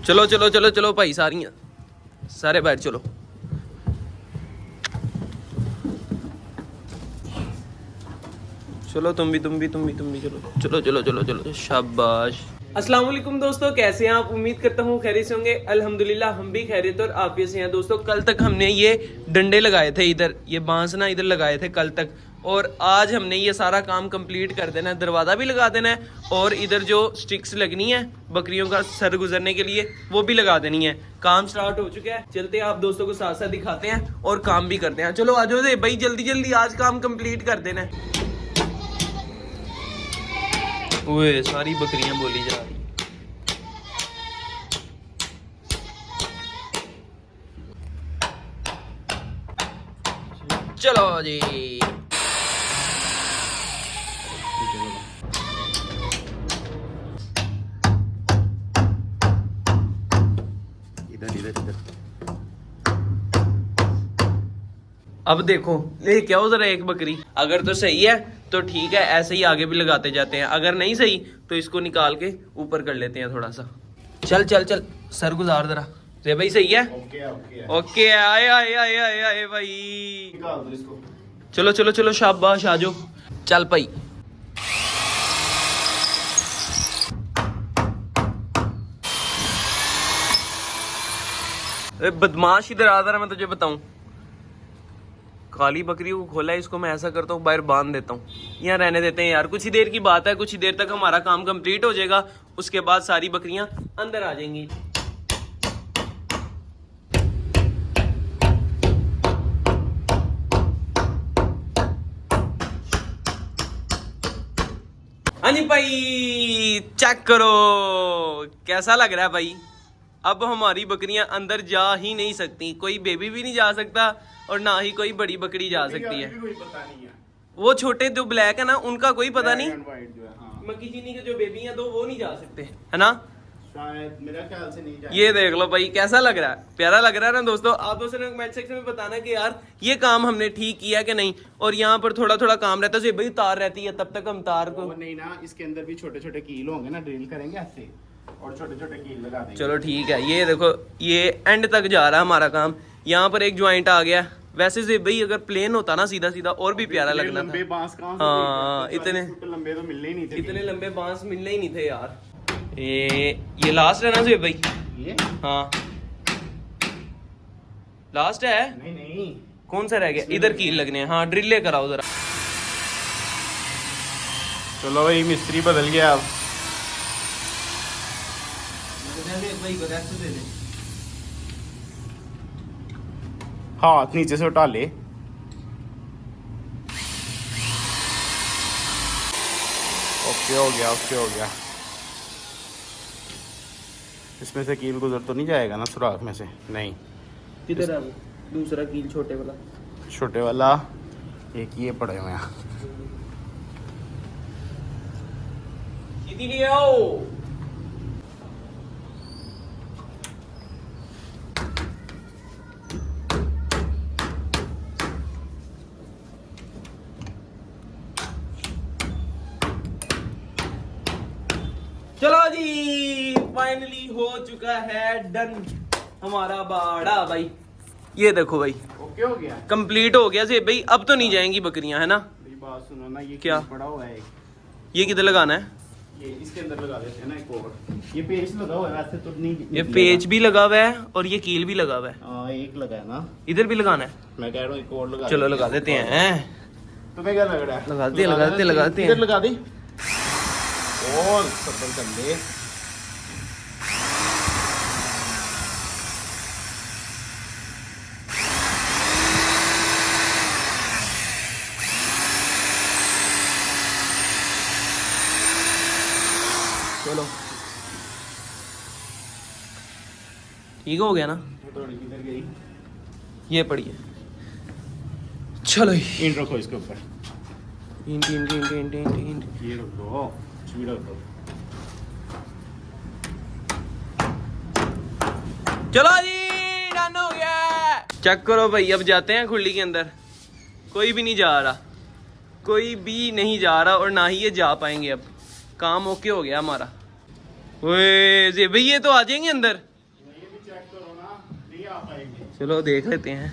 चलो चलो चलो चलो भाई, सारे बैठ चलो। चलो तुम भी चलो चलो चलो चलो चलो, शाबाश। अस्सलाम वालेकुम दोस्तों, कैसे हैं आप? उम्मीद करता हूँ खैरियत से होंगे। अल्हम्दुलिल्लाह हम भी खैरियत और आफियत से हैं। दोस्तों कल तक हमने ये डंडे लगाए थे, इधर ये बांस ना इधर लगाए थे कल तक, और आज हमने ये सारा काम कंप्लीट कर देना है। दरवाज़ा भी लगा देना है और इधर जो स्टिक्स लगनी है बकरियों का सर गुजरने के लिए वो भी लगा देनी है। काम स्टार्ट हो चुका है, चलते हैं आप दोस्तों को साथ साथ दिखाते हैं और काम भी करते हैं। चलो आ जाओ दे भाई, जल्दी जल्दी आज काम कंप्लीट कर देना है। ओए सारी बकरियां बोली जा रही। चलो जी, इधर इधर इधर। अब देखो ले क्या हो जरा एक बकरी, अगर तो सही है तो ठीक है, ऐसे ही आगे भी लगाते जाते हैं। अगर नहीं सही तो इसको निकाल के ऊपर कर लेते हैं थोड़ा सा। चल चल चल सर गुजार जरा। रे भाई सही है? ओके आए आए आए आए आए भाई, निकाल दो इसको। चलो चलो चलो शाबाश, आ जाओ। चल भाई बदमाश, इधर आ जरा, मैं तुझे बताऊं। काली बकरी को खोला है, इसको मैं ऐसा करता हूँ बाहर बांध देता हूँ, यहाँ रहने देते हैं यार। कुछ ही देर की बात है, कुछ ही देर तक हमारा काम कंप्लीट हो जाएगा, उसके बाद सारी बकरियां अंदर आ जाएंगी। हाँ जी भाई, चेक करो कैसा लग रहा है भाई। अब हमारी बकरियां अंदर जा ही नहीं सकती, कोई बेबी भी नहीं जा सकता और ना ही कोई बड़ी बकरी जा सकती है। कोई पता नहीं है। वो छोटे जो ब्लैक है ना, उनका कोई पता नहीं। हाँ। मक्की चीनी के जो बेबी हैं तो वो नहीं जा सकते, है ना? शायद मेरा ख्याल से नहीं जाए। ये देख लो भाई कैसा लग रहा है, प्यारा लग रहा है ना दोस्तों? आप दोस्तों ने कमेंट सेक्शन में बताना कि यार ये काम हमने ठीक किया कि नहीं। और यहाँ पर थोड़ा थोड़ा काम रहता है, भाई तार रहती है, तब तक हम तार को नहीं ना, इसके अंदर भी छोटे छोटे कील होंगे ना, ड्रिल करेंगे ऐसे और छोटे छोटे कील लगा देंगे। चलो ठीक है, ये देखो ये एंड तक जा रहा है हमारा काम। यहाँ पर एक ज्वाइंट आ गया। वैसे से भाई अगर प्लेन होता ना सीधा सीधा और भी प्यारा लगना लंबे था। बांस कहाँ से हाँ इतने लंबे तो मिलने ही नहीं थे। इतने लंबे बांस मिलने ही नहीं थे यार। ये लास्ट है ना जी भाई? ये हाँ लास्ट है। नहीं नहीं, कौन सा रह गया? इधर कील लगने हैं। हाँ ड्रिले कराओ जरा। चलो भाई मिस्त्री बदल गया अब। हाथ नीचे से उठा ले। ओके हो गया, ओके हो गया। इसमें से कील गुजर तो नहीं जाएगा ना सुराख में से? नहीं। किधर है वो दूसरा कील छोटे वाला? छोटे वाला एक ये पड़े हुए हैं। सीधी ले आओ। चलो जी फाइनली हो चुका है डन हमारा बाड़ा भाई। ये देखो भाई ओके हो गया, कंप्लीट हो गया से भाई। अब तो नहीं जाएंगी बकरियां, है ना? मेरी बात सुनो ना, ये क्या? पड़ा हुआ है ये किधर लगाना है? ये इसके अंदर लगा देते हैं ना एक और। ये पेज लगा हुआ है, वैसे तो नहीं। ये पेज भी लगा हुआ है और ये कील भी लगा हुआ है। हाँ एक लगा है ना, इधर भी लगाना है। मैं कह रहा हूँ एक और लगा। चलो लगा देते हैं। तुम्हें क्या लग रहा है? लगाते हैं इधर लगा दी और सफर कर ले। चलो ठीक हो गया ना? थोड़ी किधर गई? ये पड़ी है। चलो ईंट रखो इसके ऊपर। ईंट ईंट ईंट ईंट ईंट ईंट। ये रखो, छुरी रखो। चलो जी डन हो गया। चेक करो भाई, अब जाते हैं खुली के अंदर। कोई भी नहीं जा रहा, कोई भी नहीं जा रहा और ना ही ये जा पाएंगे। अब काम ओके हो गया हमारा। ओए जी भाई ये तो आ जाएंगे अंदर। भी आप आएंगे। चलो देख लेते हैं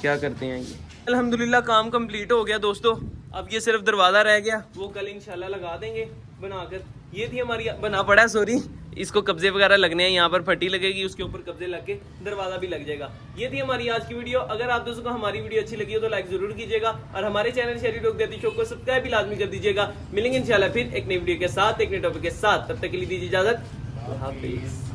क्या करते हैं ये। अल्हम्दुलिल्लाह काम कंप्लीट हो गया दोस्तों, अब ये सिर्फ दरवाज़ा रह गया, वो कल इंशाल्लाह लगा देंगे बनाकर। ये थी हमारी बना पड़ा है, सॉरी, इसको कब्जे वगैरह लगने हैं, यहाँ पर फटी लगेगी, उसके ऊपर कब्जे लग के दरवाज़ा भी लग जाएगा। ये थी हमारी आज की वीडियो। अगर आप दोस्तों को हमारी वीडियो अच्छी लगी हो तो लाइक जरूर कीजिएगा और हमारे चैनल शहरी लोग देती शो को सब्सक्राइब भी लाजमी कर दीजिएगा। मिलेंगे इंशाल्लाह फिर एक नई वीडियो के साथ, एक नई टॉपिक के साथ, तब तक के लिए दीजिए इजाजत। हाफिज़।